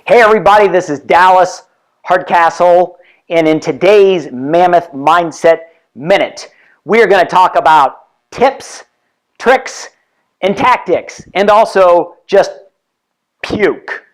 Hey everybody, this is Dallas Hardcastle, and in today's Mammoth Mindset Minute, we are going to talk about tips, tricks, and tactics, and also just puke.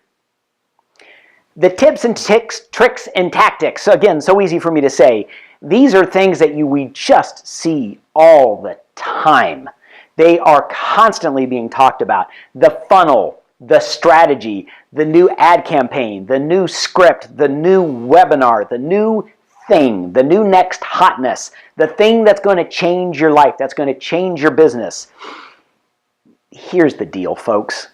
The tips and tricks and tactics, again, so easy for me to say, these are things that we just see all the time. They are constantly being talked about. The funnel, the strategy, the new ad campaign, the new script, the new webinar, the new thing, the new next hotness, the thing that's going to change your life, that's going to change your business. Here's the deal, folks.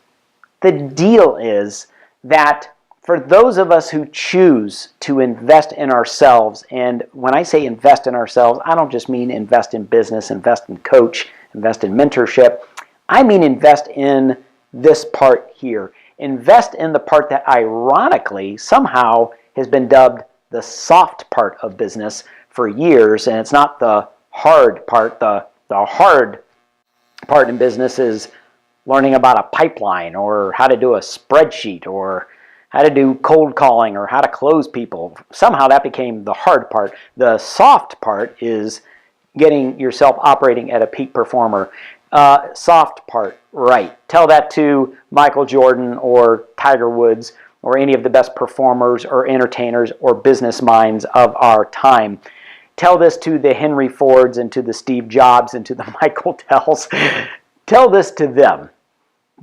The deal is that for those of us who choose to invest in ourselves, and when I say invest in ourselves, I don't just mean invest in business, invest in coach, invest in mentorship. I mean invest in this part here. Invest in the part that ironically somehow has been dubbed the soft part of business for years, and it's not the hard part. The hard part in business is learning about a pipeline or how to do a spreadsheet or how to do cold calling or how to close people. Somehow that became the hard part. The soft part is getting yourself operating at a peak performer. Soft part, right. Tell that to Michael Jordan or Tiger Woods or any of the best performers or entertainers or business minds of our time. Tell this to the Henry Fords and to the Steve Jobs and to the Michael Tells. Tell this to them,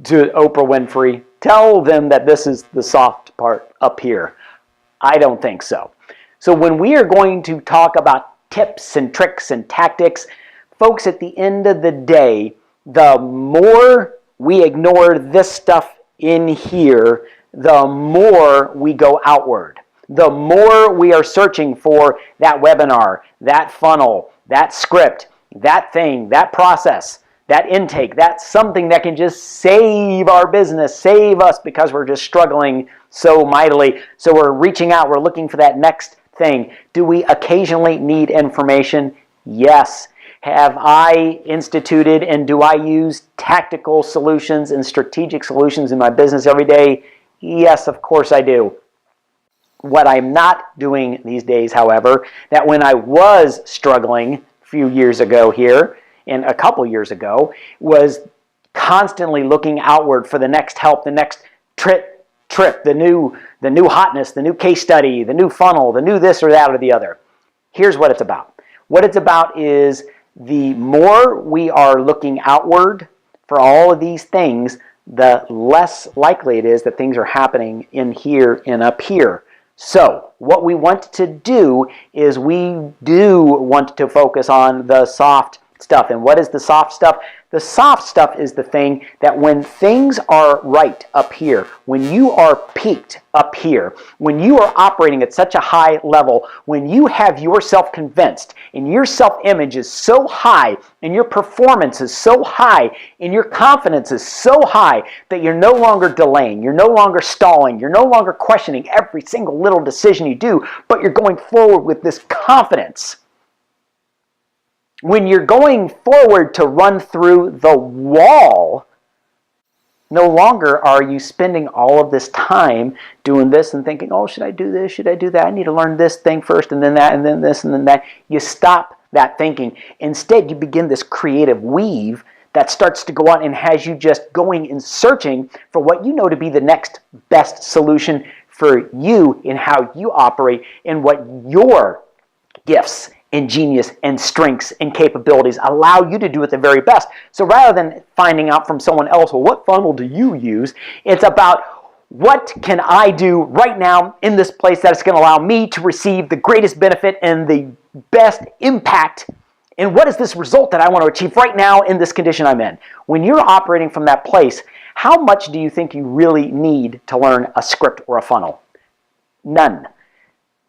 to Oprah Winfrey. Tell them that this is the soft part up here. I don't think so. So when we are going to talk about tips and tricks and tactics, folks, at the end of the day, the more we ignore this stuff in here, the more we go outward. The more we are searching for that webinar, that funnel, that script, that thing, that process, that intake, that's something that can just save our business, save us because we're just struggling so mightily. So we're reaching out, we're looking for that next thing. Do we occasionally need information? Yes. Have I instituted and do I use tactical solutions and strategic solutions in my business every day? Yes, of course I do. What I'm not doing these days, however, that when I was struggling a few years ago here, and a couple years ago, was constantly looking outward for the next help, the next trip, the new hotness, the new case study, the new funnel, the new this or that or the other. Here's what it's about. What it's about is the more we are looking outward for all of these things, the less likely it is that things are happening in here and up here. So what we want to do is we do want to focus on the soft stuff. And what is the soft stuff? The soft stuff is the thing that when things are right up here, when you are peaked up here, when you are operating at such a high level, when you have yourself convinced and your self-image is so high and your performance is so high and your confidence is so high that you're no longer delaying, you're no longer stalling, you're no longer questioning every single little decision you do, but you're going forward with this confidence. When you're going forward to run through the wall, no longer are you spending all of this time doing this and thinking, oh, should I do this? Should I do that? I need to learn this thing first and then that and then this and then that. You stop that thinking. Instead, you begin this creative weave that starts to go out and has you just going and searching for what you know to be the next best solution for you in how you operate and what your gifts and genius and strengths and capabilities allow you to do at the very best. So rather than finding out from someone else, well, what funnel do you use? It's about what can I do right now in this place that is going to allow me to receive the greatest benefit and the best impact, and what is this result that I want to achieve right now in this condition I'm in? When you're operating from that place, how much do you think you really need to learn a script or a funnel? None.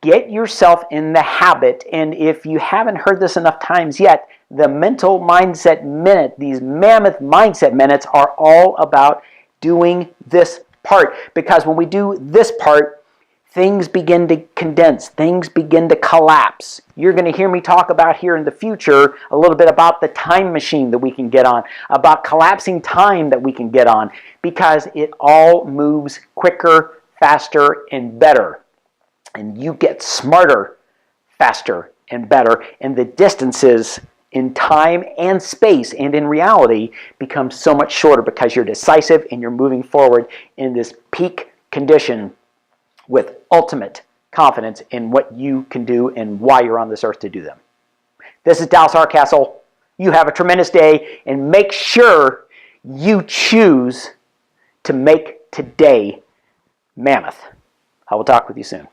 Get yourself in the habit, and if you haven't heard this enough times yet, the Mental Mindset Minute, these Mammoth Mindset Minutes are all about doing this part. Because when we do this part, things begin to condense, things begin to collapse. You're going to hear me talk about here in the future a little bit about the time machine that we can get on, about collapsing time that we can get on, because it all moves quicker, faster, and better. And you get smarter, faster, and better. And the distances in time and space and in reality become so much shorter because you're decisive and you're moving forward in this peak condition with ultimate confidence in what you can do and why you're on this earth to do them. This is Dallas Hardcastle. You have a tremendous day, and make sure you choose to make today Mammoth. I will talk with you soon.